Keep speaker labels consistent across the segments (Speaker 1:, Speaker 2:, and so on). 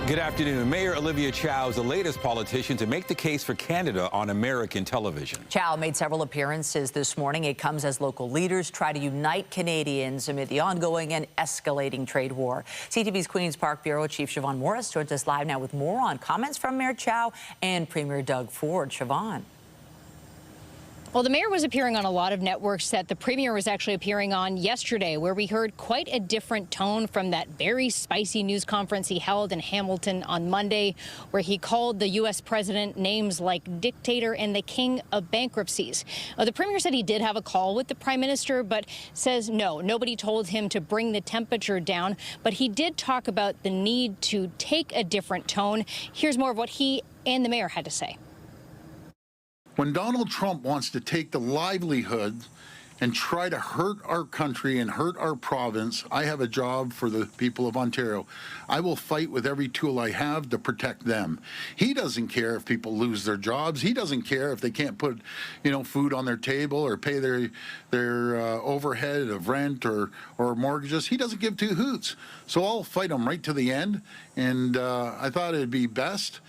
Speaker 1: Good afternoon. Mayor Olivia Chow is the latest politician to make the case for Canada on American television.
Speaker 2: Chow made several appearances this morning. It comes as local leaders try to unite Canadians amid the ongoing and escalating trade war. CTV's Queen's Park Bureau Chief Siobhan Morris joins us live now with more on comments from Mayor Chow and Premier Doug Ford. Siobhan.
Speaker 3: Well, the mayor was appearing on a lot of networks that the premier was actually appearing on yesterday, where we heard quite a different tone from that very spicy news conference he held in Hamilton on Monday, where he called the U.S. president names like dictator and the king of bankruptcies. The premier said he did have a call with the prime minister, but says no, nobody told him to bring the temperature down. But he did talk about the need to take a different tone. Here's more of what he and the mayor had to say.
Speaker 4: When Donald Trump wants to take the livelihood and try to hurt our country and hurt our province, I have a job for the people of Ontario. I will fight with every tool I have to protect them. He doesn't care if people lose their jobs. He doesn't care if they can't put, food on their table or pay their overhead of rent or mortgages. He doesn't give two hoots. So I'll fight him right to the end. And I thought it'd be best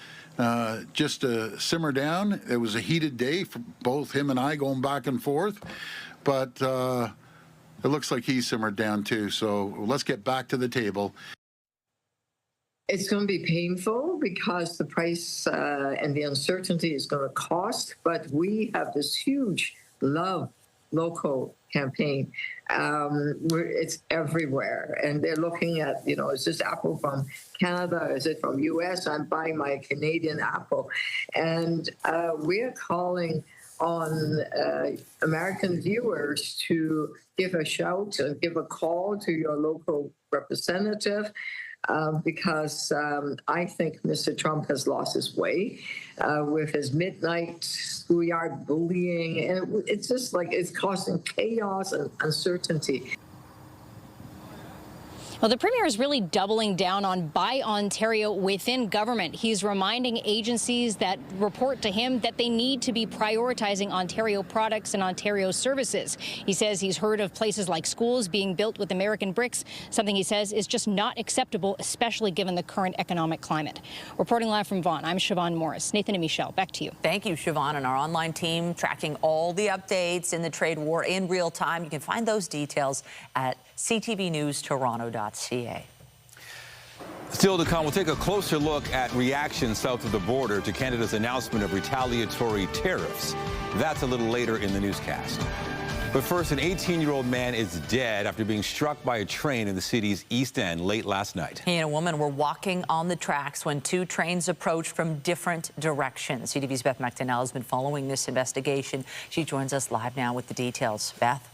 Speaker 4: just to simmer down. It was a heated day for both him and I going back and forth, but it looks like he simmered down too. So let's get back to the table.
Speaker 5: It's going to be painful because the price and the uncertainty is going to cost, but we have this huge love local campaign. It's everywhere, and they're looking at, is this apple from Canada? Is it from U.S.? I'm buying my Canadian apple. And we're calling on American viewers to give a shout and give a call to your local representative. Because I think Mr. Trump has lost his way with his midnight schoolyard bullying. And it's just like it's causing chaos and uncertainty.
Speaker 3: Well, the premier is really doubling down on Buy Ontario within government. He's reminding agencies that report to him that they need to be prioritizing Ontario products and Ontario services. He says he's heard of places like schools being built with American bricks, something he says is just not acceptable, especially given the current economic climate. Reporting live from Vaughan, I'm Siobhan Morris. Nathan and Michelle, back to you.
Speaker 2: Thank you, Siobhan, and our online team tracking all the updates in the trade war in real time. You can find those details at ctvnewstoronto.ca.
Speaker 1: Still to come, we'll take a closer look at reactions south of the border to Canada's announcement of retaliatory tariffs. That's a little later in the newscast. But first, an 18-year-old man is dead after being struck by a train in the city's East End late last night.
Speaker 2: He and a woman were walking on the tracks when two trains approached from different directions. CTV's Beth McDonnell has been following this investigation. She joins us live now with the details. Beth?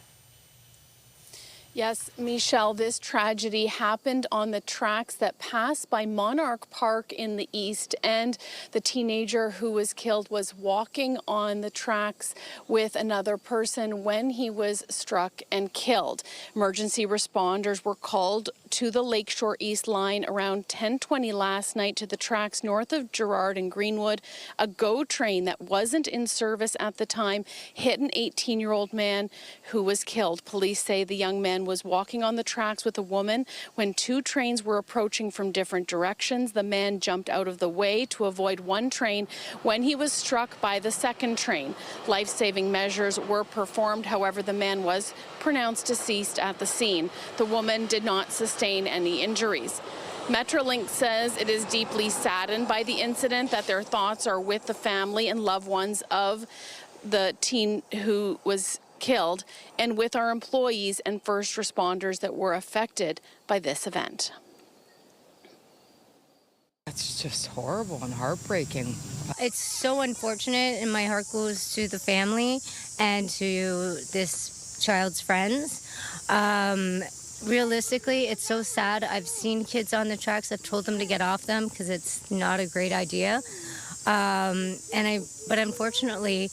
Speaker 6: Yes, Michelle, this tragedy happened on the tracks that pass by Monarch Park in the East End. The teenager who was killed was walking on the tracks with another person when he was struck and killed. Emergency responders were called to the Lakeshore East line around 10:20 last night to the tracks north of Gerrard and Greenwood. A GO train that wasn't in service at the time hit an 18-year-old man who was killed. Police say the young man was walking on the tracks with a woman when two trains were approaching from different directions. The man jumped out of the way to avoid one train when he was struck by the second train. Life-saving measures were performed. However, the man was pronounced deceased at the scene. The woman did not sustain any injuries. Metrolink says it is deeply saddened by the incident, that their thoughts are with the family and loved ones of the teen who was killed and with our employees and first responders that were affected by this event.
Speaker 7: That's just horrible and heartbreaking.
Speaker 8: It's so unfortunate, and my heart goes to the family and to this child's friends. Realistically, it's so sad. I've seen kids on the tracks. I've told them to get off them because it's not a great idea. But unfortunately,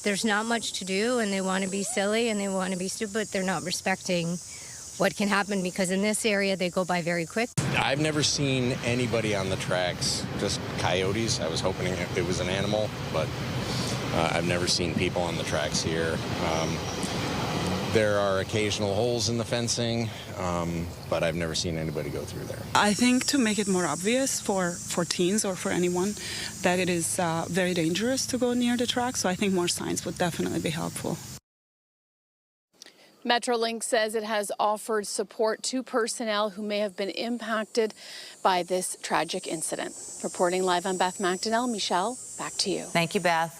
Speaker 8: there's not much to do, and they want to be silly and they want to be stupid. They're not respecting what can happen, because in this area they go by very quick.
Speaker 9: I've never seen anybody on the tracks, just coyotes. I was hoping it was an animal, but I've never seen people on the tracks here. There are occasional holes in the fencing, but I've never seen anybody go through there.
Speaker 10: I think to make it more obvious for teens or for anyone that it is very dangerous to go near the track, so I think more signs would definitely be helpful.
Speaker 6: Metrolink says it has offered support to personnel who may have been impacted by this tragic incident. Reporting live, I'm Beth McDonnell. Michelle, back to you.
Speaker 2: Thank you, Beth.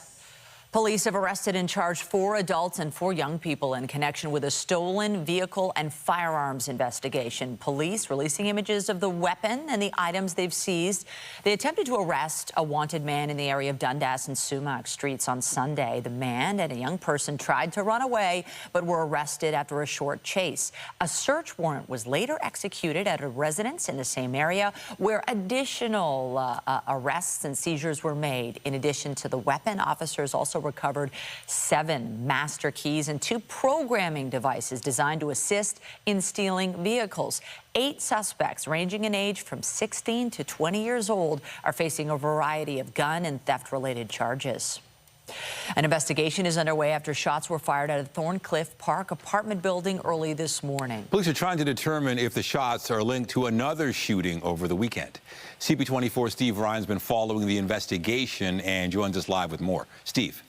Speaker 2: Police have arrested and charged 4 adults and 4 young people in connection with a stolen vehicle and firearms investigation. Police releasing images of the weapon and the items they've seized. They attempted to arrest a wanted man in the area of Dundas and Sumac streets on Sunday. The man and a young person tried to run away, but were arrested after a short chase. A search warrant was later executed at a residence in the same area where additional arrests and seizures were made. In addition to the weapon, officers also recovered 7 master keys and 2 programming devices designed to assist in stealing vehicles. 8 suspects ranging in age from 16 to 20 years old are facing a variety of gun and theft-related charges. An investigation is underway after shots were fired at a Thorncliffe Park apartment building early this morning.
Speaker 1: Police are trying to determine if the shots are linked to another shooting over the weekend. CP24 Steve Ryan's been following the investigation and joins us live with more. Steve.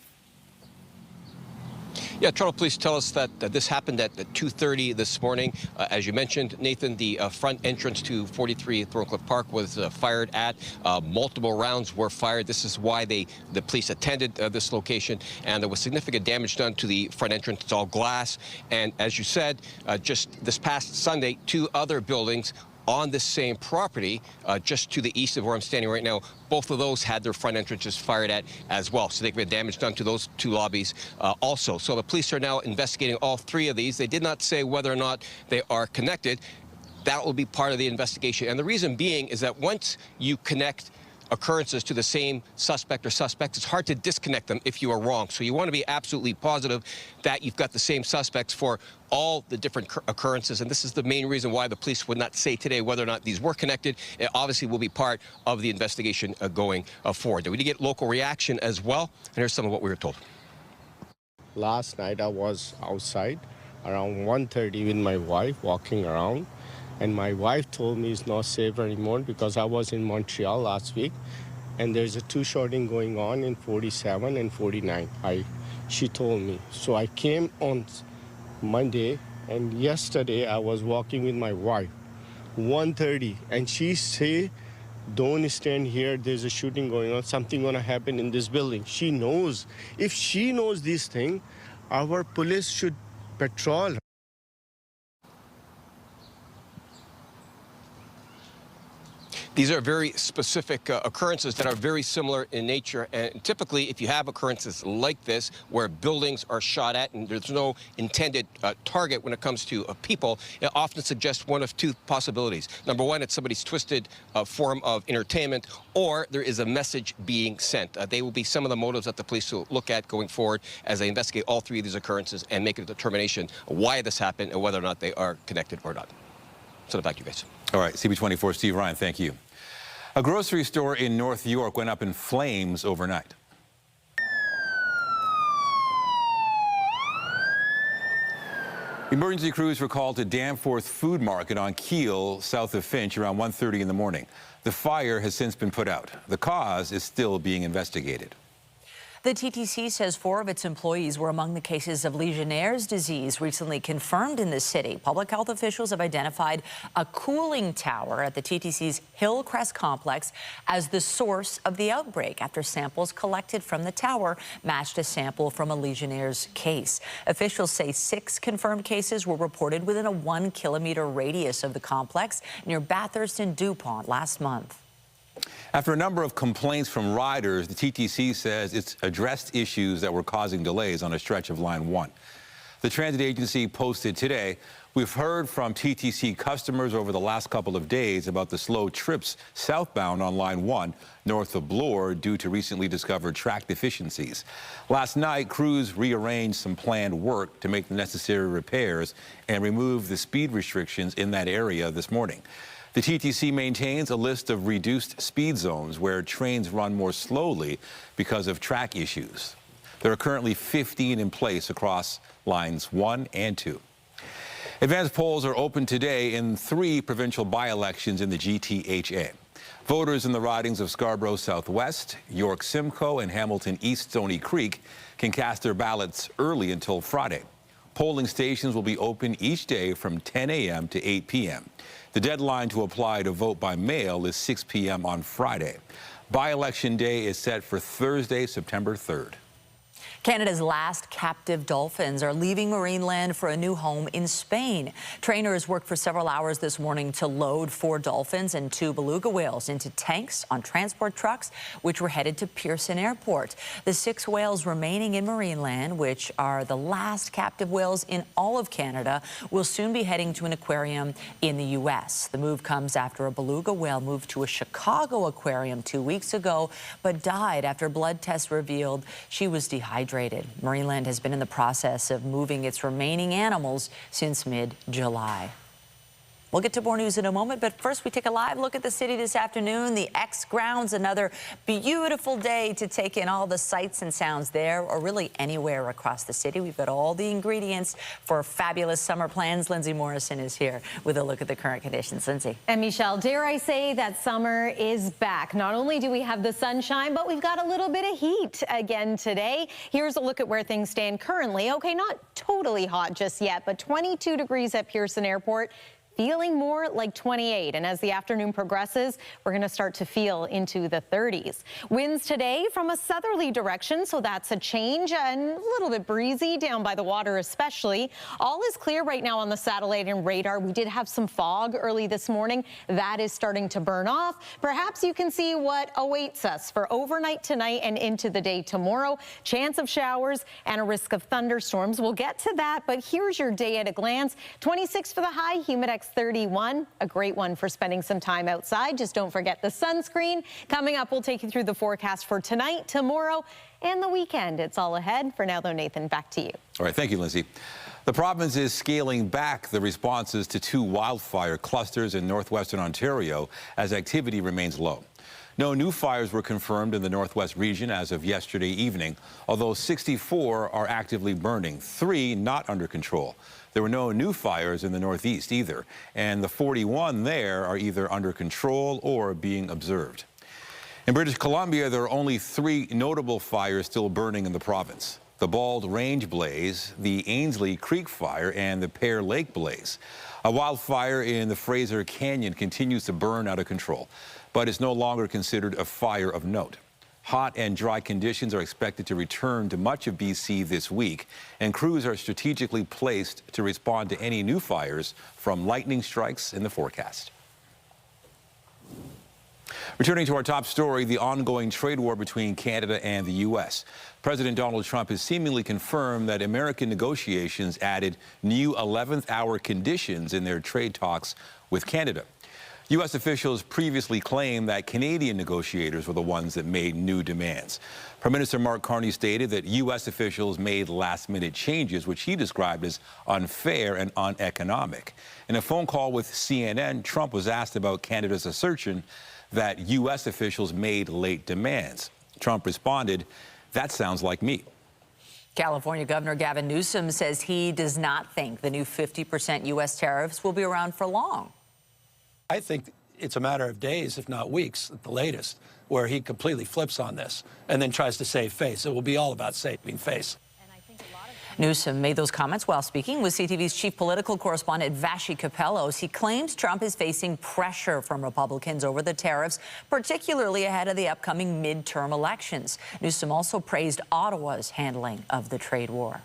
Speaker 11: Yeah, Toronto police tell us that this happened at 2:30 this morning. As you mentioned, Nathan, the front entrance to 43 Thorncliffe Park was fired at. Multiple rounds were fired. This is why the police attended this location, and there was significant damage done to the front entrance. It's all glass. And as you said, just this past Sunday, 2 other buildings on this same property, just to the east of where I'm standing right now, both of those had their front entrances fired at as well. So there could be damage done to those 2 lobbies also. So the police are now investigating all 3 of these. They did not say whether or not they are connected. That will be part of the investigation. And the reason being is that once you connect occurrences to the same suspect or suspects, it's hard to disconnect them if you are wrong. So you want to be absolutely positive that you've got the same suspects for all the different occurrences. And this is the main reason why the police would not say today whether or not these were connected. It obviously will be part of the investigation going forward. We did get local reaction as well. And here's some of what we were told.
Speaker 12: Last night I was outside around 1:30 with my wife walking around. And my wife told me it's not safe anymore because I was in Montreal last week and there's a 2-shooting going on in 47 and 49. She told me. So I came on Monday, and yesterday I was walking with my wife, 1:30, and she said, don't stand here, there's a shooting going on, something gonna happen in this building. She knows. If she knows this thing, our police should patrol.
Speaker 11: These are very specific occurrences that are very similar in nature. And typically, if you have occurrences like this, where buildings are shot at and there's no intended target when it comes to people, it often suggests one of 2 possibilities. Number 1, it's somebody's twisted form of entertainment, or there is a message being sent. They will be some of the motives that the police will look at going forward as they investigate all 3 of these occurrences and make a determination why this happened and whether or not they are connected or not. So back to you guys.
Speaker 1: All right, CP24 Steve Ryan, thank you. A grocery store in North York went up in flames overnight. Emergency crews were called to Danforth Food Market on Keele, south of Finch, around 1:30 in the morning. The fire has since been put out. The cause is still being investigated.
Speaker 2: The TTC says 4 of its employees were among the cases of Legionnaire's disease recently confirmed in the city. Public health officials have identified a cooling tower at the TTC's Hillcrest complex as the source of the outbreak after samples collected from the tower matched a sample from a Legionnaire's case. Officials say 6 confirmed cases were reported within a 1-kilometer radius of the complex near Bathurst and DuPont last month.
Speaker 1: After a number of complaints from riders, the TTC says it's addressed issues that were causing delays on a stretch of Line 1. The transit agency posted today, we've heard from TTC customers over the last couple of days about the slow trips southbound on Line 1 north of Bloor due to recently discovered track deficiencies. Last night, crews rearranged some planned work to make the necessary repairs and remove the speed restrictions in that area this morning. The TTC maintains a list of reduced speed zones where trains run more slowly because of track issues. There are currently 15 in place across lines 1 and 2. Advanced polls are open today in 3 provincial by-elections in the GTHA. Voters in the ridings of Scarborough Southwest, York Simcoe, and Hamilton East Stony Creek can cast their ballots early until Friday. Polling stations will be open each day from 10 a.m. to 8 p.m. The deadline to apply to vote by mail is 6 p.m. on Friday. By-election day is set for Thursday, September 3rd.
Speaker 2: Canada's last captive dolphins are leaving Marineland for a new home in Spain. Trainers worked for several hours this morning to load 4 dolphins and 2 beluga whales into tanks on transport trucks, which were headed to Pearson Airport. The 6 whales remaining in Marineland, which are the last captive whales in all of Canada, will soon be heading to an aquarium in the U.S. The move comes after a beluga whale moved to a Chicago aquarium 2 weeks ago, but died after blood tests revealed she was dehydrated. Marineland has been in the process of moving its remaining animals since mid-July. We'll get to more news in a moment, but first we take a live look at the city this afternoon. The X grounds, another beautiful day to take in all the sights and sounds there, or really anywhere across the city. We've got all the ingredients for fabulous summer plans. Lindsay Morrison is here with a look at the current conditions. Lindsay.
Speaker 13: And Michelle, dare I say that summer is back. Not only do we have the sunshine, but we've got a little bit of heat again today. Here's a look at where things stand currently. Okay, not totally hot just yet, but 22 degrees at Pearson Airport. Feeling more like 28. And as the afternoon progresses, we're going to start to feel into the 30s. Winds today from a southerly direction, so that's a change, and a little bit breezy down by the water especially. All is clear right now on the satellite and radar. We did have some fog early this morning. That is starting to burn off. Perhaps you can see what awaits us for overnight tonight and into the day tomorrow. Chance of showers and a risk of thunderstorms. We'll get to that, but here's your day at a glance. 26 for the high, Humidex 31, a great one for spending some time outside. Just don't forget the sunscreen. Coming up, we'll take you through the forecast for tonight, tomorrow, and the weekend. It's all ahead. For now, though, Nathan, back to you.
Speaker 1: All right, thank you, Lindsay. The province is scaling back the responses to 2 wildfire clusters in northwestern Ontario as activity remains low. No new fires were confirmed in the northwest region as of yesterday evening, although 64 are actively burning, 3 not under control. There were no new fires in the northeast either, and the 41 there are either under control or being observed. In British Columbia, there are only 3 notable fires still burning in the province: the Bald Range Blaze, the Ainslie Creek Fire, and the Pear Lake Blaze. A wildfire in the Fraser Canyon continues to burn out of control, but is no longer considered a fire of note. Hot and dry conditions are expected to return to much of BC this week, and crews are strategically placed to respond to any new fires from lightning strikes in the forecast. Returning to our top story, the ongoing trade war between Canada and the U.S. President Donald Trump has seemingly confirmed that American negotiations added new 11th-hour conditions in their trade talks with Canada. U.S. officials previously claimed that Canadian negotiators were the ones that made new demands. Prime Minister Mark Carney stated that U.S. officials made last-minute changes, which he described as unfair and uneconomic. In a phone call with CNN, Trump was asked about Canada's assertion that U.S. officials made late demands. Trump responded, "That sounds like me."
Speaker 2: California Governor Gavin Newsom says he does not think the new 50% U.S. tariffs will be around for long.
Speaker 14: I think it's a matter of days, if not weeks, at the latest, where he completely flips on this and then tries to save face. It will be all about saving face.
Speaker 2: Newsom made those comments while speaking with CTV's chief political correspondent Vassy Kapelos. He claims Trump is facing pressure from Republicans over the tariffs, particularly ahead of the upcoming midterm elections. Newsom also praised Ottawa's handling of the trade war.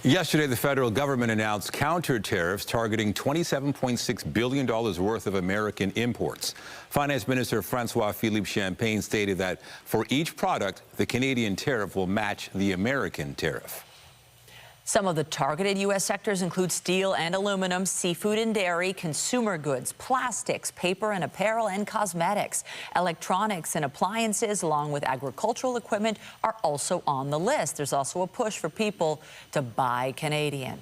Speaker 1: Yesterday, the federal government announced counter tariffs targeting $27.6 billion worth of American imports. Finance Minister François-Philippe Champagne stated that for each product, the Canadian tariff will match the American tariff.
Speaker 2: Some of the targeted U.S. sectors include steel and aluminum, seafood and dairy, consumer goods, plastics, paper and apparel, and cosmetics. Electronics and appliances, along with agricultural equipment, are also on the list. There's also a push for people to buy Canadian.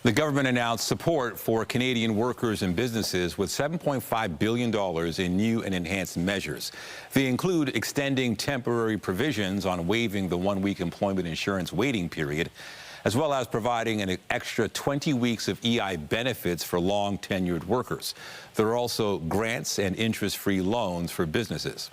Speaker 1: The government announced support for Canadian workers and businesses with $7.5 billion in new and enhanced measures. They include extending temporary provisions on waiving the one-week employment insurance waiting period, as well as providing an extra 20 weeks of EI benefits for long-tenured workers. There are also grants and interest-free loans for businesses.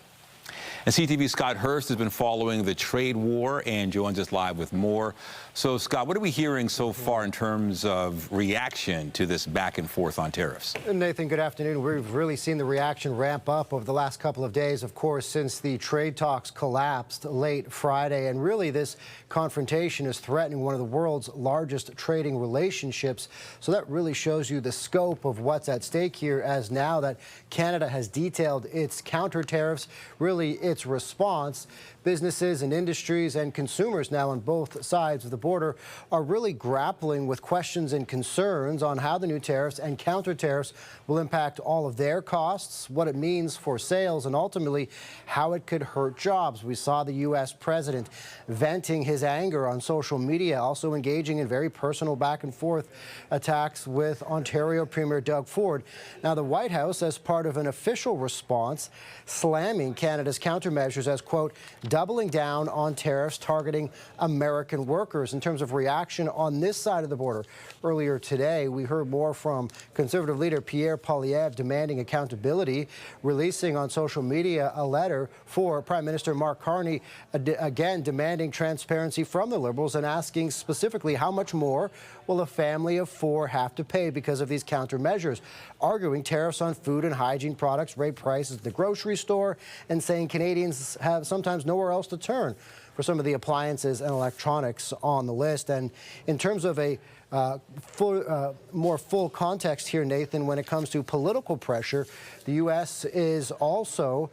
Speaker 1: And CTV's Scott Hurst has been following the trade war and joins us live with more. So, Scott, what are we hearing so far in terms of reaction to this back and forth on tariffs?
Speaker 15: Nathan, good afternoon. We've really seen the reaction ramp up over the last couple of days, of course, since the trade talks collapsed late Friday. And really, this confrontation is threatening one of the world's largest trading relationships. So that really shows you the scope of what's at stake here, as now that Canada has detailed its counter tariffs, really its response. Businesses and industries and consumers now on both sides of the border are really grappling with questions and concerns on how the new tariffs and counter tariffs will impact all of their costs, what it means for sales, and ultimately how it could hurt jobs. We saw the U.S. president venting his anger on social media, also engaging in very personal back and forth attacks with Ontario Premier Doug Ford. Now, the White House, as part of an official response, slamming Canada's countermeasures as, quote, doubling down on tariffs targeting American workers. In terms of reaction on this side of the border, earlier today, we heard more from Conservative leader Pierre Poilievre demanding accountability, releasing on social media a letter for Prime Minister Mark Carney, again demanding transparency from the Liberals and asking specifically how much more will a family of four have to pay because of these countermeasures, arguing tariffs on food and hygiene products, raise prices at the grocery store, and saying Canadians have sometimes nowhere else to turn for some of the appliances and electronics on the list. And in terms of a more full context here, Nathan, when it comes to political pressure, the U.S. is also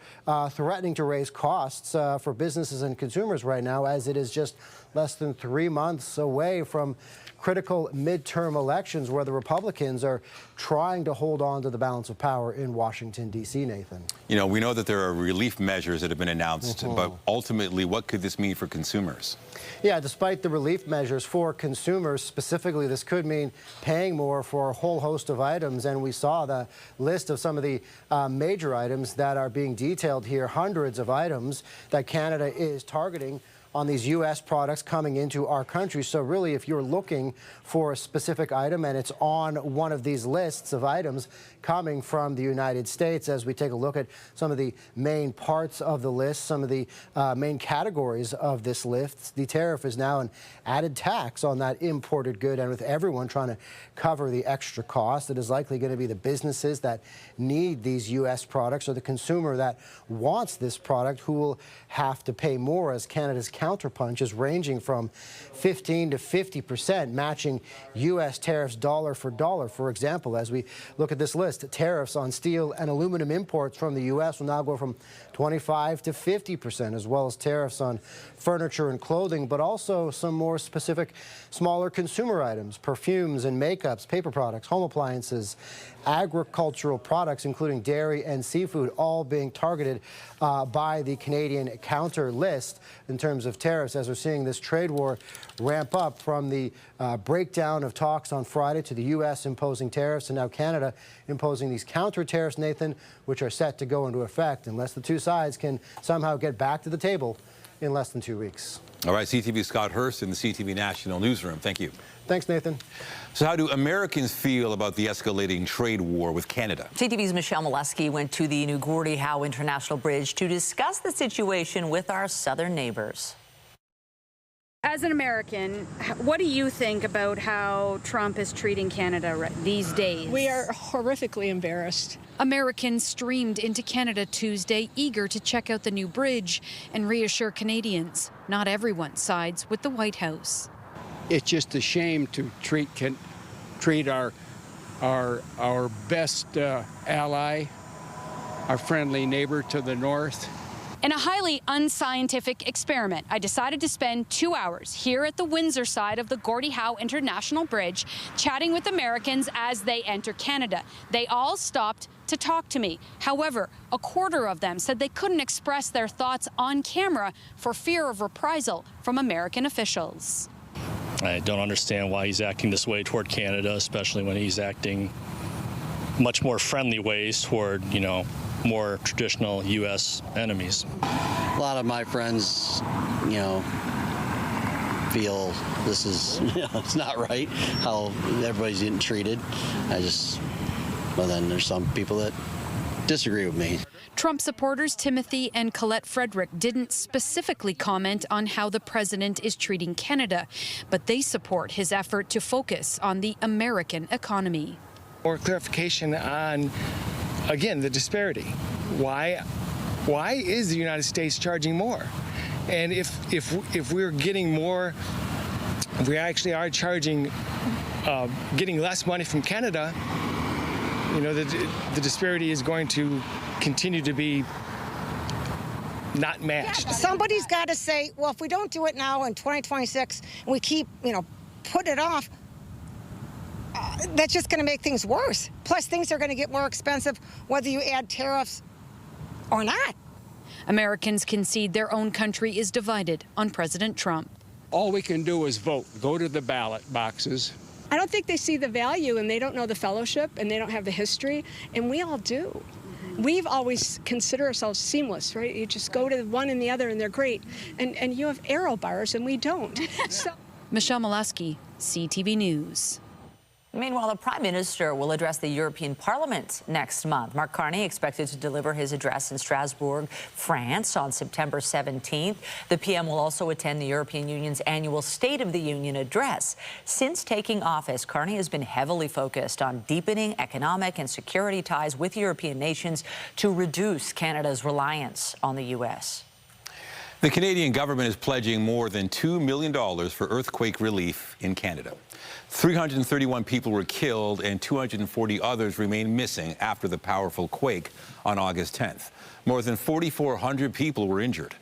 Speaker 15: threatening to raise costs for businesses and consumers right now, as it is just less than 3 months away from critical midterm elections where the Republicans are trying to hold on to the balance of power in Washington, D.C., Nathan.
Speaker 1: You know, we know that there are relief measures that have been announced, but ultimately, what could this mean for consumers?
Speaker 15: Yeah, despite the relief measures for consumers, specifically, this could mean paying more for a whole host of items. And we saw the list of some of the major items that are being detailed here, hundreds of items that Canada is targeting on these U.S. products coming into our country. So really, if you're looking for a specific item and it's on one of these lists of items coming from the United States, as we take a look at some of the main parts of the list, some of the main categories of this list, the tariff is now an added tax on that imported good. And with everyone trying to cover the extra cost, it is likely going to be the businesses that need these U.S. products or the consumer that wants this product who will have to pay more, as Canada's counterpunch is ranging from 15 to 50%, matching U.S. tariffs dollar for dollar. For example, as we look at this list, tariffs on steel and aluminum imports from the U.S. will now go from 25 to 50%, as well as tariffs on furniture and clothing, but also some more specific, smaller consumer items, perfumes and makeups, paper products, home appliances, agricultural products, including dairy and seafood, all being targeted by the Canadian counter list in terms of tariffs, as we're seeing this trade war ramp up from the breakdown of talks on Friday to the U.S. imposing tariffs and now Canada imposing these counter tariffs, Nathan, which are set to go into effect unless the two sides can somehow get back to the table in less than 2 weeks.
Speaker 1: All right, CTV Scott Hurst in the CTV National Newsroom. Thank you.
Speaker 15: Thanks, Nathan.
Speaker 1: So how do Americans feel about the escalating trade war with Canada?
Speaker 2: CTV's Michelle Molesky went to the new Gordie Howe International Bridge to discuss the situation with our southern neighbors.
Speaker 16: As an American, what do you think about how Trump is treating Canada these days?
Speaker 17: We are horrifically embarrassed.
Speaker 3: Americans streamed into Canada Tuesday, eager to check out the new bridge and reassure Canadians. Not everyone sides with the White House.
Speaker 18: It's just a shame to treat our best ally, our friendly neighbor to the north.
Speaker 3: In a highly unscientific experiment, I decided to spend 2 hours here at the Windsor side of the Gordie Howe International Bridge, chatting with Americans as they enter Canada. They all stopped to talk to me. However, a quarter of them said they couldn't express their thoughts on camera for fear of reprisal from American officials.
Speaker 19: I don't understand why he's acting this way toward Canada, especially when he's acting much more friendly ways toward, more traditional U.S. enemies.
Speaker 20: A lot of my friends, feel this is, it's not right how everybody's getting treated. Well, then there's some people that disagree with me.
Speaker 21: Trump supporters Timothy and Colette Frederick didn't specifically comment on how the president is treating Canada, but they support his effort to focus on the American economy.
Speaker 22: More clarification on, again, the disparity. Why is the United States charging more? And if we're getting more, if we actually are charging, getting less money from Canada, the disparity is going to continue to be not matched.
Speaker 23: Yeah, somebody's got to say, well, if we don't do it now in 2026 and we keep, put it off, that's just going to make things worse. Plus, things are going to get more expensive whether you add tariffs or not.
Speaker 21: Americans concede their own country is divided on President Trump.
Speaker 18: All we can do is vote, go to the ballot boxes.
Speaker 17: I don't think they see the value, and they don't know the fellowship, and they don't have the history, and we all do. We've always considered ourselves seamless, right? You just go to one and the other, and they're great. And you have arrow bars, and we don't. So.
Speaker 21: Michelle Molesky, CTV News.
Speaker 2: Meanwhile, the Prime Minister will address the European Parliament next month. Mark Carney expected to deliver his address in Strasbourg, France, on September 17th. The PM will also attend the European Union's annual State of the Union address. Since taking office, Carney has been heavily focused on deepening economic and security ties with European nations to reduce Canada's reliance on the U.S.
Speaker 1: The Canadian government is pledging more than $2 million for earthquake relief in Canada. 331 people were killed and 240 others remain missing after the powerful quake on August 10th. More than 4,400 people were injured.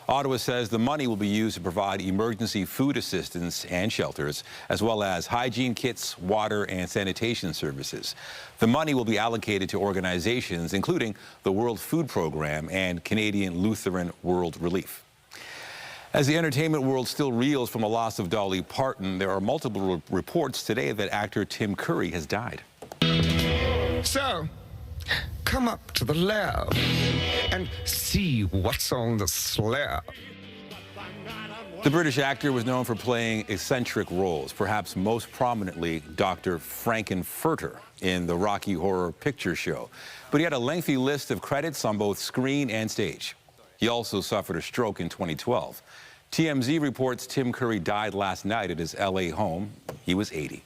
Speaker 1: Ottawa says the money will be used to provide emergency food assistance and shelters, as well as hygiene kits, water, and sanitation services. The money will be allocated to organizations including the World Food Program and Canadian Lutheran World Relief. As the entertainment world still reels from the loss of Dolly Parton, there are multiple reports today that actor Tim Curry has died.
Speaker 24: So, come up to the lab and see what's on the slab.
Speaker 1: The British actor was known for playing eccentric roles, perhaps most prominently Dr. Frankenfurter in the Rocky Horror Picture Show. But he had a lengthy list of credits on both screen and stage. He also suffered a stroke in 2012. TMZ reports Tim Curry died last night at his L.A. home. He was 80.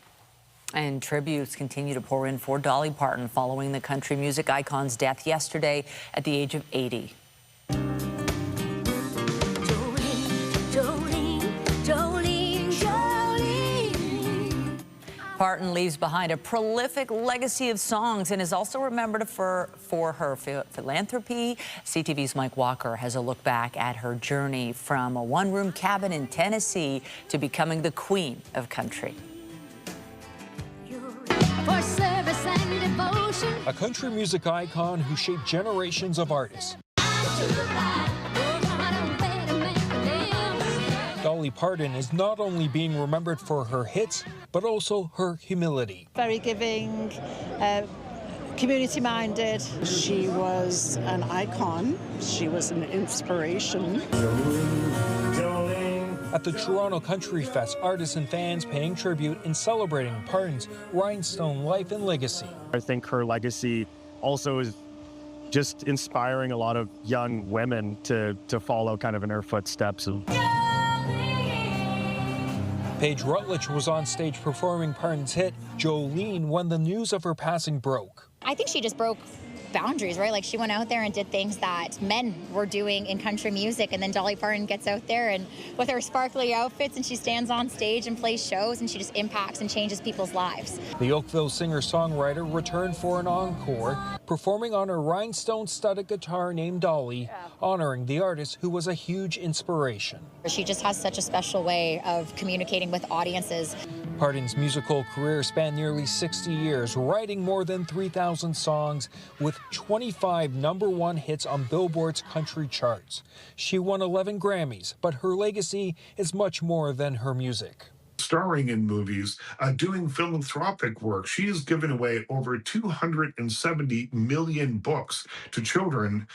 Speaker 2: And tributes continue to pour in for Dolly Parton following the country music icon's death yesterday at the age of 80. Parton leaves behind a prolific legacy of songs and is also remembered for her philanthropy. CTV's Mike Walker has a look back at her journey from a one-room cabin in Tennessee to becoming the queen of country.
Speaker 25: For service and devotion.
Speaker 26: A country music icon who shaped generations of artists. Dolly Parton is not only being remembered for her hits, but also her humility.
Speaker 27: Very giving, community-minded.
Speaker 28: She was an icon. She was an inspiration.
Speaker 26: At the Toronto Country Fest, artists and fans paying tribute and celebrating Parton's rhinestone life and legacy.
Speaker 29: I think her legacy also is just inspiring a lot of young women to follow kind of in her footsteps.
Speaker 26: Paige Rutledge was on stage performing Parton's hit, Jolene, when the news of her passing broke.
Speaker 30: I think she just broke boundaries, right? Like, she went out there and did things that men were doing in country music, and then Dolly Parton gets out there and with her sparkly outfits, and she stands on stage and plays shows, and she just impacts and changes people's lives.
Speaker 26: The Oakville singer-songwriter returned for an encore, performing on her rhinestone-studded guitar named Dolly, honoring the artist who was a huge inspiration.
Speaker 30: She just has such a special way of communicating with audiences.
Speaker 26: Parton's musical career spanned nearly 60 years, writing more than 3,000 songs with 25 #1 hits on Billboard's country charts. She won 11 Grammys, but her legacy is much more than her music.
Speaker 4: Starring in movies, doing philanthropic work. She has given away over 270 million books to children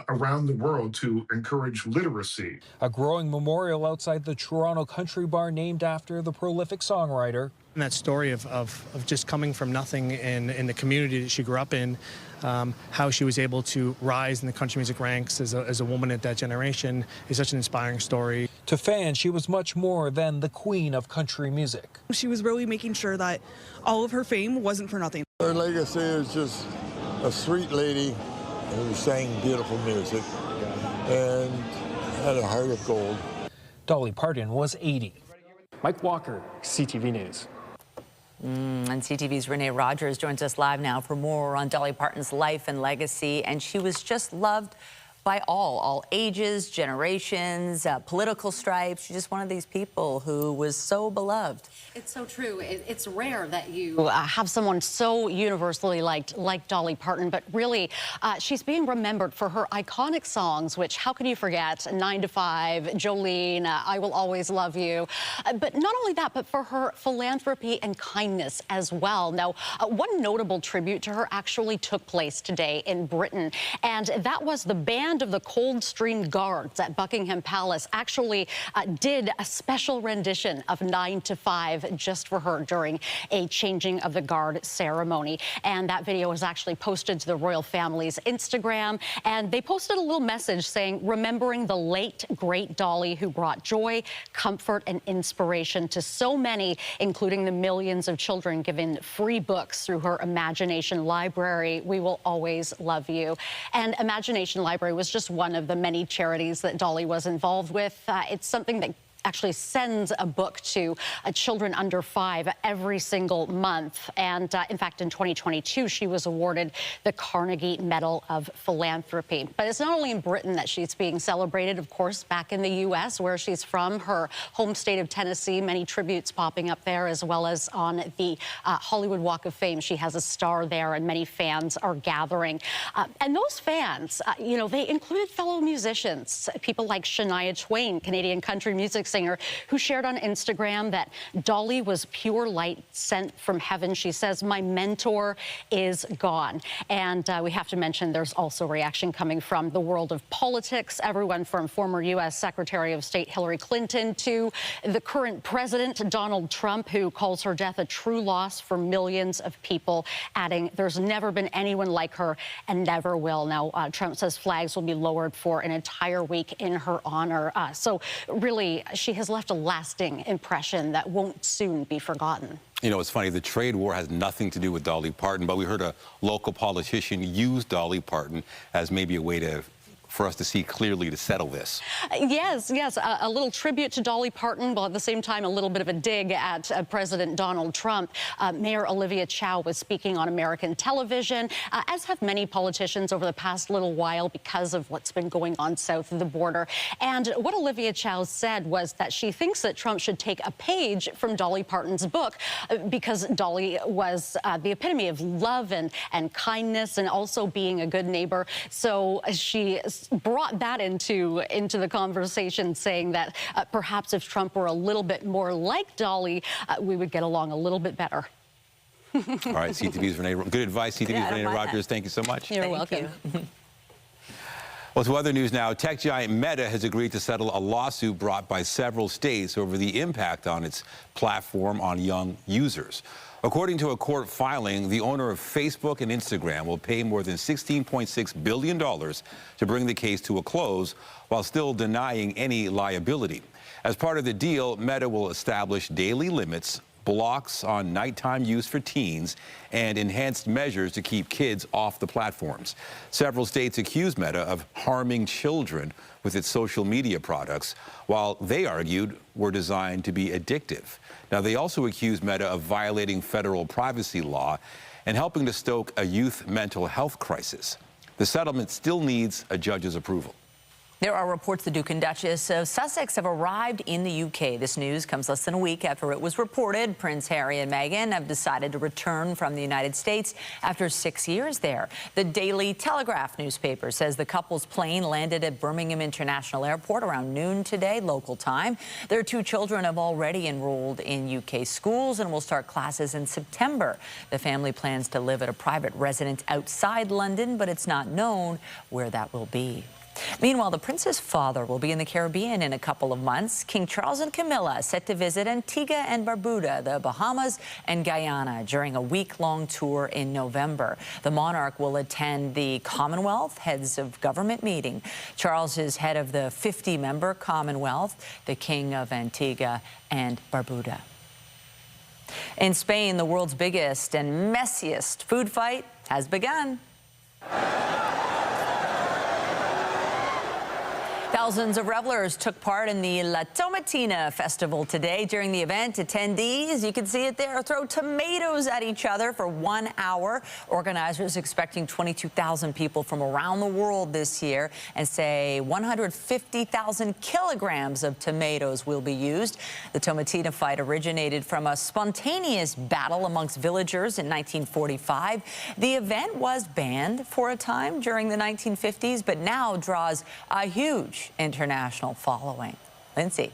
Speaker 4: around the world to encourage literacy.
Speaker 26: A growing memorial outside the Toronto Country Bar named after the prolific songwriter.
Speaker 5: And that story of just coming from nothing in the community that she grew up in, how she was able to rise in the country music ranks as a woman at that generation is such an inspiring story.
Speaker 26: To fans, she was much more than the queen of country music.
Speaker 6: She was really making sure that all of her fame wasn't for nothing.
Speaker 7: Her legacy is just a sweet lady who sang beautiful music and had a heart of gold.
Speaker 26: Dolly Parton was 80.
Speaker 8: Mike Walker, CTV News.
Speaker 2: And CTV's Renee Rogers joins us live now for more on Dolly Parton's life and legacy. And she was just loved by all ages, generations, political stripes. She's just one of these people who was so beloved.
Speaker 9: It's so true. It's rare that you have someone so universally liked like Dolly Parton, but really she's being remembered for her iconic songs, which how can you forget? 9 to 5, Jolene, I Will Always Love You. But not only that, but for her philanthropy and kindness as well. Now, one notable tribute to her actually took place today in Britain, and that was the band of the Coldstream Guards at Buckingham Palace actually did a special rendition of 9 to 5 just for her during a changing of the guard ceremony. And that video was actually posted to the royal family's Instagram. And they posted a little message saying, remembering the late, great Dolly, who brought joy, comfort, and inspiration to so many, including the millions of children given free books through her Imagination Library. We will always love you. And Imagination Library was just one of the many charities that Dolly was involved with. It's something that actually sends a book to children under 5 every single month. And in fact, in 2022, she was awarded the Carnegie Medal of Philanthropy. But it's not only in Britain that she's being celebrated, of course, back in the U.S., where she's from, her home state of Tennessee, many tributes popping up there, as well as on the Hollywood Walk of Fame. She has a star there, and many fans are gathering. And those fans, you know, they included fellow musicians, people like Shania Twain, Canadian country music singer, who shared on Instagram that Dolly was pure light sent from heaven. She says, my mentor is gone. And we have to mention there's also reaction coming from the world of politics. Everyone from former U.S. Secretary of State Hillary Clinton to the current president, Donald Trump, who calls her death a true loss for millions of people, adding, there's never been anyone like her and never will. Now, Trump says flags will be lowered for an entire week in her honor. So really, she has left a lasting impression that won't soon be forgotten.
Speaker 1: You know, it's funny, the trade war has nothing to do with Dolly Parton, but we heard a local politician use Dolly Parton as maybe a way for us to see clearly to settle this.
Speaker 9: Yes, a little tribute to Dolly Parton, while at the same time a little bit of a dig at President Donald Trump. Mayor Olivia Chow was speaking on American television, as have many politicians over the past little while because of what's been going on south of the border. And what Olivia Chow said was that she thinks that Trump should take a page from Dolly Parton's book because Dolly was the epitome of love and kindness and also being a good neighbor. So she brought that into the conversation, saying that perhaps if Trump were a little bit more like Dolly, we would get along a little bit better.
Speaker 1: All right, CTV's Renee, good advice. CTV's Renee Rogers, thank you so much.
Speaker 9: You're welcome.
Speaker 1: Well, to other news now, tech giant Meta has agreed to settle a lawsuit brought by several states over the impact on its platform on young users. According to a court filing, the owner of Facebook and Instagram will pay more than $16.6 billion to bring the case to a close while still denying any liability. As part of the deal, Meta will establish daily limits, blocks on nighttime use for teens, and enhanced measures to keep kids off the platforms. Several states accuse Meta of harming children with its social media products, while they argued were designed to be addictive. Now, they also accuse Meta of violating federal privacy law and helping to stoke a youth mental health crisis. The settlement still needs a judge's approval.
Speaker 2: There are reports the Duke and Duchess of Sussex have arrived in the UK. This news comes less than a week after it was reported Prince Harry and Meghan have decided to return from the United States after 6 years there. The Daily Telegraph newspaper says the couple's plane landed at Birmingham International Airport around noon today, local time. Their 2 children have already enrolled in UK schools and will start classes in September. The family plans to live at a private residence outside London, but it's not known where that will be. Meanwhile, the prince's father will be in the Caribbean in a couple of months. King Charles and Camilla set to visit Antigua and Barbuda, the Bahamas and Guyana during a week-long tour in November. The monarch will attend the Commonwealth Heads of Government meeting. Charles is head of the 50-member Commonwealth, the King of Antigua and Barbuda. In Spain, the world's biggest and messiest food fight has begun. Thousands of revelers took part in the La Tomatina festival today. During the event, attendees, you can see it there, throw tomatoes at each other for 1 hour. Organizers expecting 22,000 people from around the world this year and say 150,000 kilograms of tomatoes will be used. The Tomatina fight originated from a spontaneous battle amongst villagers in 1945. The event was banned for a time during the 1950s, but now draws a huge international following. Lindsay.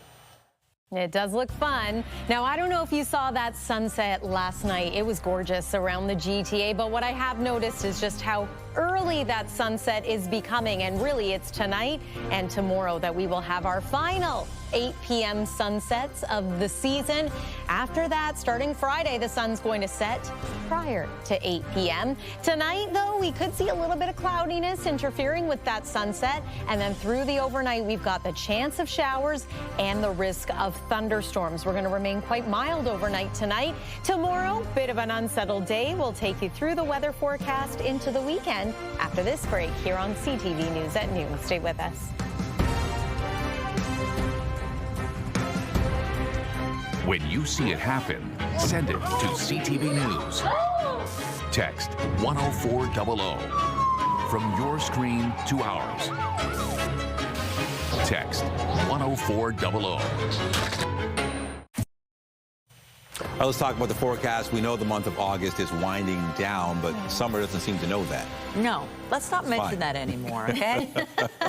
Speaker 3: It does look fun. Now, I don't know if you saw that sunset last night. It was gorgeous around the GTA, but what I have noticed is just how early that sunset is becoming. And really, it's tonight and tomorrow that we will have our final 8 p.m. sunsets of the season. After that, starting Friday, the sun's going to set prior to 8 p.m. Tonight, though, we could see a little bit of cloudiness interfering with that sunset. And then through the overnight, we've got the chance of showers and the risk of thunderstorms. We're going to remain quite mild overnight tonight. Tomorrow, bit of an unsettled day. We'll take you through the weather forecast into the weekend after this break here on CTV News at noon. Stay with us.
Speaker 10: When you see it happen, send it to CTV News. Text 10400 from your screen to ours. Text 10400.
Speaker 1: All right, let's talk about the forecast. We know the month of August is winding down, but summer doesn't seem to know that.
Speaker 2: No, let's not mention that anymore, okay?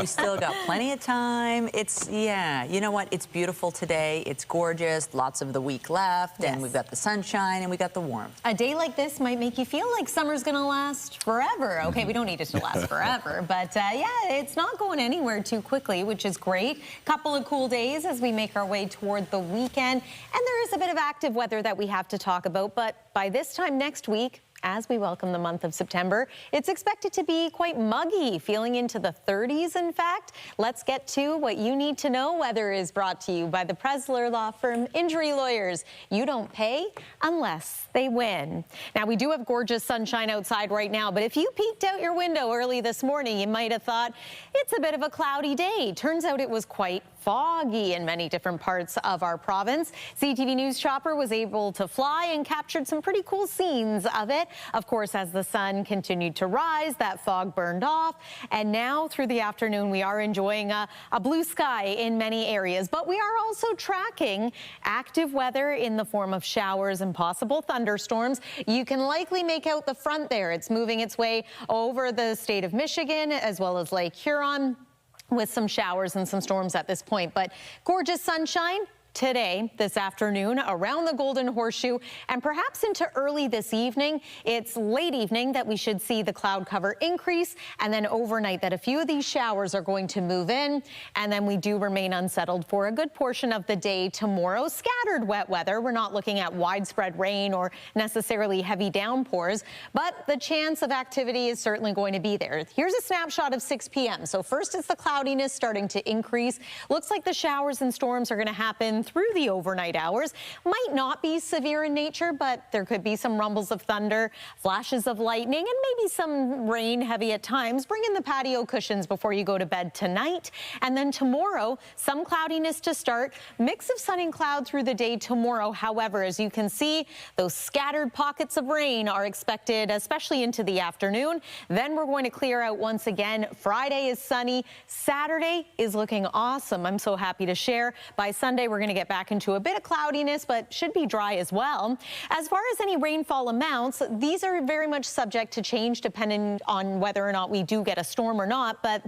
Speaker 2: We still got plenty of time. Yeah, you know what? It's beautiful today. It's gorgeous. Lots of the week left, and we've got the sunshine, and we got the warmth.
Speaker 3: A day like this might make you feel like summer's going to last forever. Okay, we don't need it to last forever, but yeah, it's not going anywhere too quickly, which is great. Couple of cool days as we make our way toward the weekend, and there is a bit of active weather that we have to talk about, but by this time next week, as we welcome the month of September, it's expected to be quite muggy, feeling into the 30s, in fact. Let's get to what you need to know. Weather is brought to you by the Presler Law Firm Injury Lawyers. You don't pay unless they win. Now, we do have gorgeous sunshine outside right now, but if you peeked out your window early this morning, you might have thought it's a bit of a cloudy day. Turns out it was quite foggy in many different parts of our province. CTV News Chopper was able to fly and captured some pretty cool scenes of it. Of course, as the sun continued to rise, that fog burned off. And now through the afternoon, we are enjoying a blue sky in many areas. But we are also tracking active weather in the form of showers and possible thunderstorms. You can likely make out the front there. It's moving its way over the state of Michigan as well as Lake Huron, with some showers and some storms at this point. But gorgeous sunshine today, this afternoon, around the Golden Horseshoe, and perhaps into early this evening. It's late evening that we should see the cloud cover increase, and then overnight that a few of these showers are going to move in, and then we do remain unsettled for a good portion of the day tomorrow. Scattered wet weather. We're not looking at widespread rain or necessarily heavy downpours, but the chance of activity is certainly going to be there. Here's a snapshot of 6 p.m. So first, it's the cloudiness starting to increase. Looks like the showers and storms are going to happen through the overnight hours. Might not be severe in nature, but there could be some rumbles of thunder, flashes of lightning, and maybe some rain, heavy at times. Bring in the patio cushions before you go to bed tonight. And then tomorrow, some cloudiness to start. Mix of sun and cloud through the day tomorrow. However, as you can see, those scattered pockets of rain are expected, especially into the afternoon. Then we're going to clear out once again. Friday is sunny. Saturday is looking awesome. I'm so happy to share. By Sunday, we're going to get back into a bit of cloudiness, but should be dry as well. As far as any rainfall amounts, these are very much subject to change depending on whether or not we do get a storm or not, but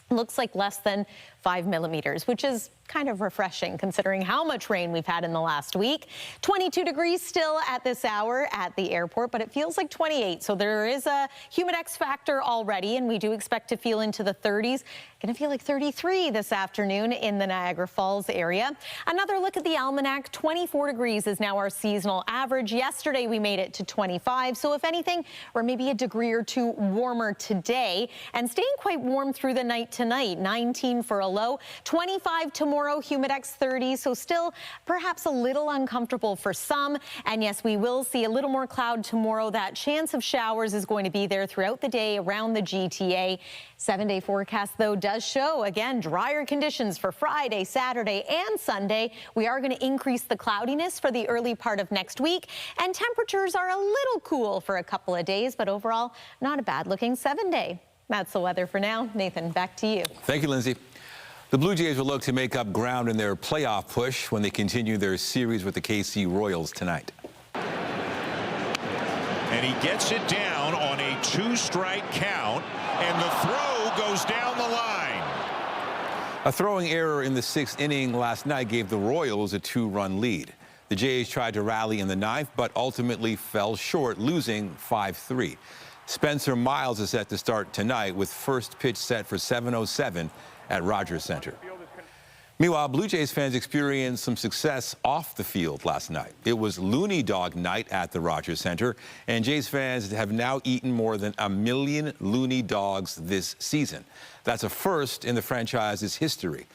Speaker 3: looks like less than 5 millimeters, which is kind of refreshing considering how much rain we've had in the last week. 22 degrees still at this hour at the airport, but it feels like 28. So there is a humidex factor already, and we do expect to feel into the 30s. Going to feel like 33 this afternoon in the Niagara Falls area. Another look at the almanac. 24 degrees is now our seasonal average. Yesterday we made it to 25. So if anything, we're maybe a degree or two warmer today, and staying quite warm through the night tonight. 19 for a low, 25 tomorrow, humidex 30, so still perhaps a little uncomfortable for some. And yes, we will see a little more cloud tomorrow. That chance of showers is going to be there throughout the day around the GTA. 7-day forecast, though, does show, again, drier conditions for Friday, Saturday, and Sunday. We are going to increase the cloudiness for the early part of next week, and temperatures are a little cool for a couple of days, but overall, not a bad-looking 7-day. That's the weather for now. Nathan, back to you.
Speaker 1: Thank you, Lindsay. The Blue Jays will look to make up ground in their playoff push when they continue their series with the KC Royals tonight.
Speaker 11: And he gets it down on a 2-strike count, and the throw goes down the line.
Speaker 1: A throwing error in the 6th inning last night gave the Royals a 2-run lead. The Jays tried to rally in the 9th, but ultimately fell short, losing 5-3. Spencer Miles is set to start tonight with first pitch set for 7:07 at Rogers Center. Meanwhile, Blue Jays fans experienced some success off the field last night. It was Looney Dog night at the Rogers Center, and Jays fans have now eaten more than 1 million Looney Dogs this season. That's a first in the franchise's history.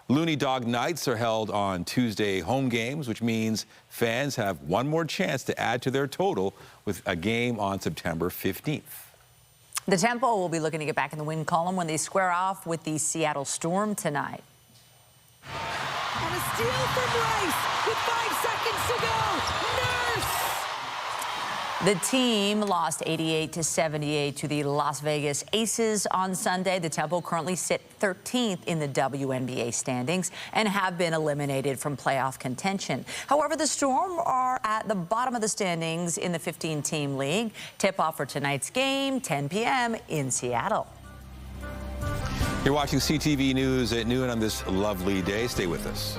Speaker 1: Looney Dog nights are held on Tuesday home games, which means fans have one more chance to add to their total with a game on September 15th.
Speaker 2: The Tempo will be looking to get back in the win column when they square off with the Seattle Storm tonight.
Speaker 12: And a steal from Rice with 5 seconds to go. Nurse!
Speaker 2: The team lost 88-78 to the Las Vegas Aces on Sunday. The Tempo currently sit 13th in the WNBA standings and have been eliminated from playoff contention. However, the Storm are at the bottom of the standings in the 15-team league. Tip-off for tonight's game, 10 p.m. in Seattle.
Speaker 1: You're watching CTV News at noon on this lovely day. Stay with us.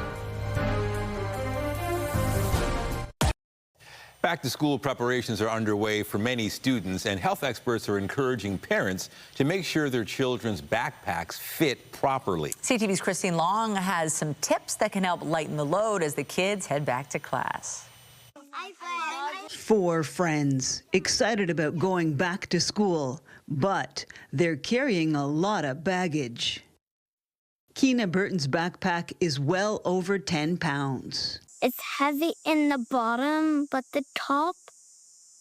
Speaker 1: Back-to-school preparations are underway for many students, and health experts are encouraging parents to make sure their children's backpacks fit properly.
Speaker 2: CTV's Christine Long has some tips that can help lighten the load as the kids head back to class.
Speaker 13: 4 friends excited about going back to school, but they're carrying a lot of baggage. Keena Burton's backpack is well over 10 pounds.
Speaker 14: It's heavy in the bottom, but the top,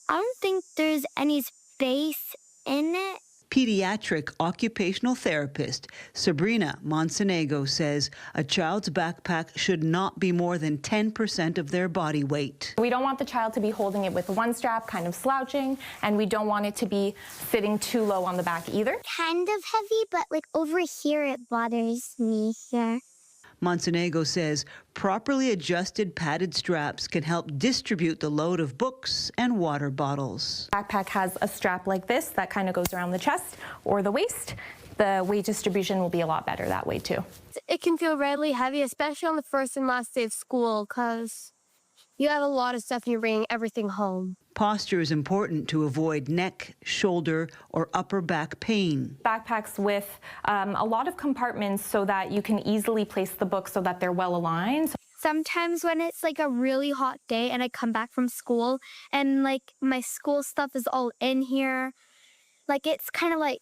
Speaker 14: I don't think there's any space in it.
Speaker 13: Pediatric occupational therapist Sabrina Monsenego says a child's backpack should not be more than 10% of their body weight.
Speaker 15: We don't want the child to be holding it with one strap, kind of slouching, and we don't want it to be sitting too low on the back either.
Speaker 14: Kind of heavy, but like over here it bothers me here.
Speaker 13: Monsenego says properly adjusted padded straps can help distribute the load of books and water bottles.
Speaker 15: Backpack has a strap like this that kind of goes around the chest or the waist. The weight distribution will be a lot better that way too.
Speaker 14: It can feel really heavy, especially on the first and last day of school, because you have a lot of stuff and you're bringing everything home.
Speaker 13: Posture is important to avoid neck, shoulder, or upper back pain.
Speaker 15: Backpacks with a lot of compartments so that you can easily place the books so that they're well aligned.
Speaker 14: Sometimes when it's like a really hot day and I come back from school and like my school stuff is all in here, like it's kind of like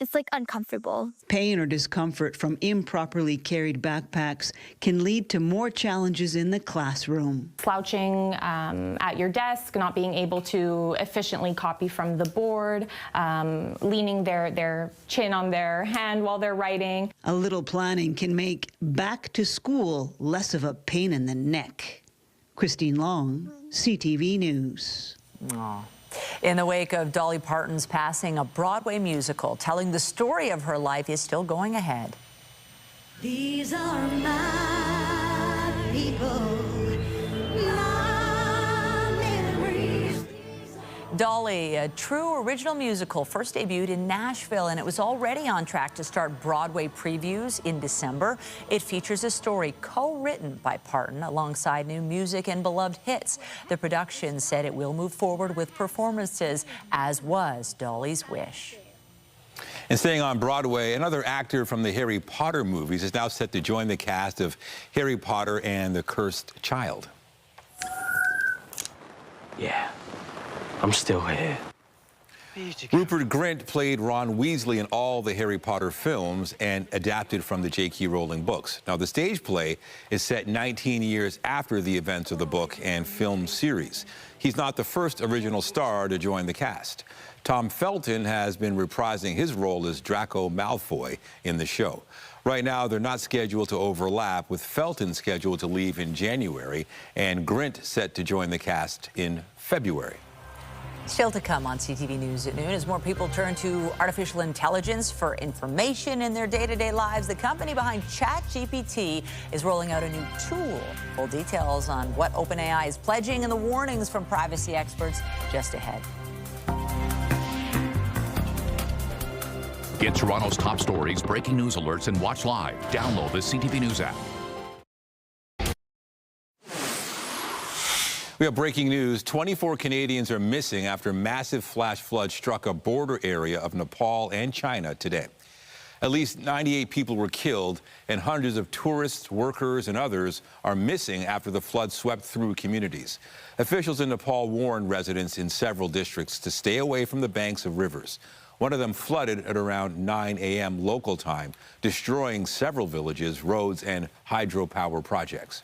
Speaker 14: It's like uncomfortable.
Speaker 13: Pain or discomfort from improperly carried backpacks can lead to more challenges in the classroom.
Speaker 15: Slouching at your desk, not being able to efficiently copy from the board, leaning their chin on their hand while they're writing.
Speaker 13: A little planning can make back to school less of a pain in the neck. Christine Long, CTV News.
Speaker 2: Aww. In the wake of Dolly Parton's passing, a Broadway musical telling the story of her life is still going ahead.
Speaker 12: These are my people, my memories.
Speaker 2: Dolly, a true original musical, first debuted in Nashville, and it was already on track to start Broadway previews in December. It features a story co-written by Parton alongside new music and beloved hits. The production said it will move forward with performances, as was Dolly's wish.
Speaker 1: And staying on Broadway, another actor from the Harry Potter movies is now set to join the cast of Harry Potter and the Cursed Child.
Speaker 16: Yeah. I'm still here.
Speaker 1: Rupert Grint played Ron Weasley in all the Harry Potter films and adapted from the J.K. Rowling books. Now, the stage play is set 19 years after the events of the book and film series. He's not the first original star to join the cast. Tom Felton has been reprising his role as Draco Malfoy in the show. Right now, they're not scheduled to overlap, with Felton scheduled to leave in January and Grint set to join the cast in February.
Speaker 2: Still to come on CTV News at noon, as more people turn to artificial intelligence for information in their day-to-day lives. The company behind ChatGPT is rolling out a new tool. Full details on what OpenAI is pledging and the warnings from privacy experts just ahead.
Speaker 10: Get Toronto's top stories, breaking news alerts, and watch live. Download the CTV News app.
Speaker 1: We have breaking news. 24 Canadians are missing after massive flash flood struck a border area of Nepal and China today. At least 98 people were killed, and hundreds of tourists, workers, and others are missing after the flood swept through communities. Officials in Nepal warned residents in several districts to stay away from the banks of rivers. One of them flooded at around 9 a.m. local time, destroying several villages, roads, and hydropower projects.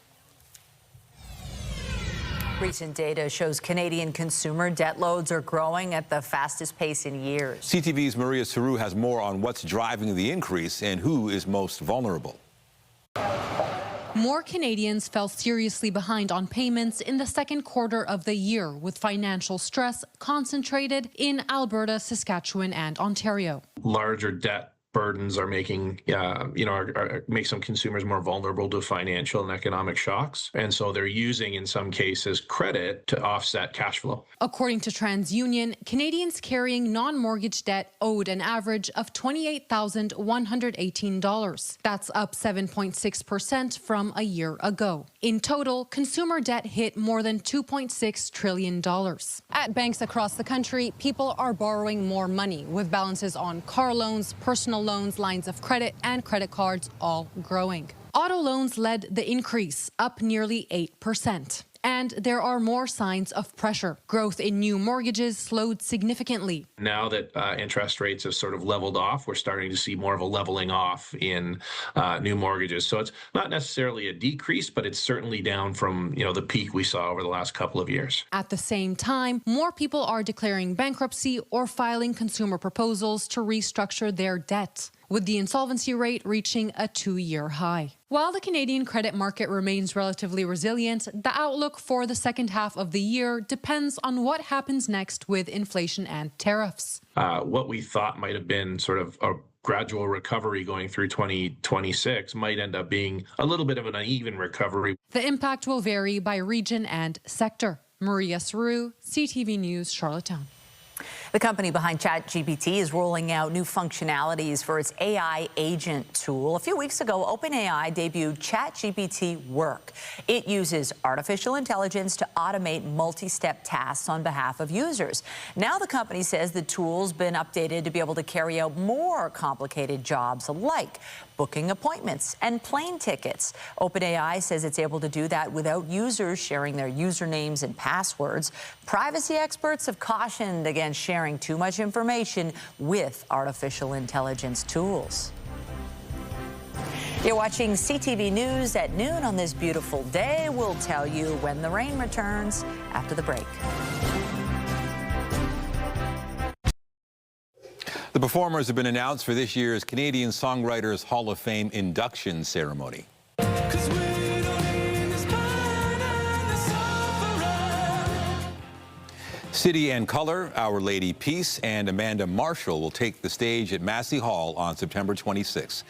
Speaker 2: Recent data shows Canadian consumer debt loads are growing at the fastest pace in years.
Speaker 1: CTV's Maria Saru has more on what's driving the increase and who is most vulnerable.
Speaker 17: More Canadians fell seriously behind on payments in the second quarter of the year, with financial stress concentrated in Alberta, Saskatchewan, and Ontario.
Speaker 18: Larger debt burdens are making, make some consumers more vulnerable to financial and economic shocks. And so they're using, in some cases, credit to offset cash flow.
Speaker 17: According to TransUnion, Canadians carrying non-mortgage debt owed an average of $28,118. That's up 7.6% from a year ago. In total, consumer debt hit more than $2.6 trillion. At banks across the country, people are borrowing more money, with balances on car loans, personal loans, lines of credit, and credit cards all growing. Auto loans led the increase, up nearly 8%. And there are more signs of pressure. Growth in new mortgages slowed significantly.
Speaker 18: Now that interest rates have sort of leveled off, we're starting to see more of a leveling off in new mortgages. So it's not necessarily a decrease, but it's certainly down from, the peak we saw over the last couple of years.
Speaker 17: At the same time, more people are declaring bankruptcy or filing consumer proposals to restructure their debt, with the insolvency rate reaching a 2-year high. While the Canadian credit market remains relatively resilient, the outlook for the second half of the year depends on what happens next with inflation and tariffs.
Speaker 18: What we thought might have been sort of a gradual recovery going through 2026 might end up being a little bit of an uneven recovery.
Speaker 17: The impact will vary by region and sector. Maria Saru, CTV News, Charlottetown.
Speaker 2: The company behind ChatGPT is rolling out new functionalities for its AI agent tool. A few weeks ago, OpenAI debuted ChatGPT Work. It uses artificial intelligence to automate multi-step tasks on behalf of users. Now the company says the tool's been updated to be able to carry out more complicated jobs like booking appointments and plane tickets. OpenAI says it's able to do that without users sharing their usernames and passwords. Privacy experts have cautioned against sharing sharing too much information with artificial intelligence tools. You're watching CTV News at noon on this beautiful day. We'll tell you when the rain returns after the break.
Speaker 1: The performers have been announced for this year's Canadian Songwriters Hall of Fame induction ceremony. City and Color, Our Lady Peace, and Amanda Marshall will take the stage at Massey Hall on September 26th.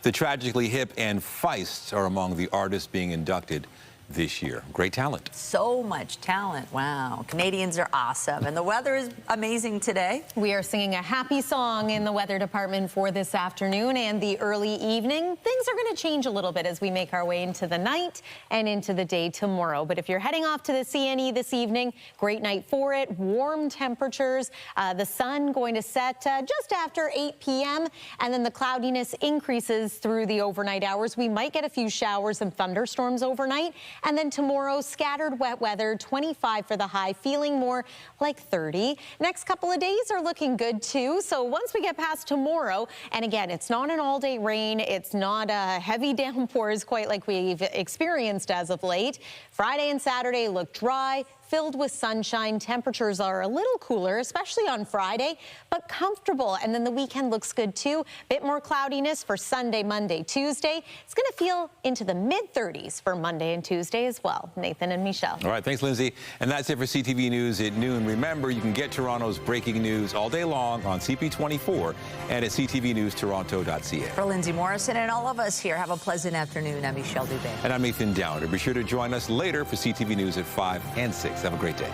Speaker 1: The Tragically Hip and Feist are among the artists being inducted this year. Great talent.
Speaker 2: So much talent. Wow. Canadians are awesome. And the weather is amazing today.
Speaker 3: We are singing a happy song in the weather department for this afternoon and the early evening. Things are going to change a little bit as we make our way into the night and into the day tomorrow. But if you're heading off to the CNE this evening, great night for it. Warm temperatures. The sun going to set just after 8 p.m. And then the cloudiness increases through the overnight hours. We might get a few showers and thunderstorms overnight. And then tomorrow, scattered wet weather, 25 for the high, feeling more like 30. Next couple of days are looking good too. So once we get past tomorrow, and again, it's not an all-day rain. It's not heavy downpours quite like we've experienced as of late. Friday and Saturday look dry, filled with sunshine. Temperatures are a little cooler, especially on Friday, but comfortable. And then the weekend looks good too. Bit more cloudiness for Sunday, Monday, Tuesday. It's going to feel into the mid-30s for Monday and Tuesday as well. Nathan and Michelle.
Speaker 1: All right, thanks, Lindsay. And that's it for CTV News at noon. Remember, you can get Toronto's breaking news all day long on CP24 and at ctvnewstoronto.ca.
Speaker 2: For Lindsay Morrison and all of us here, have a pleasant afternoon. I'm Michelle Dubé.
Speaker 1: And I'm Nathan Downer. Be sure to join us later for CTV News at 5 and 6. Have a great day.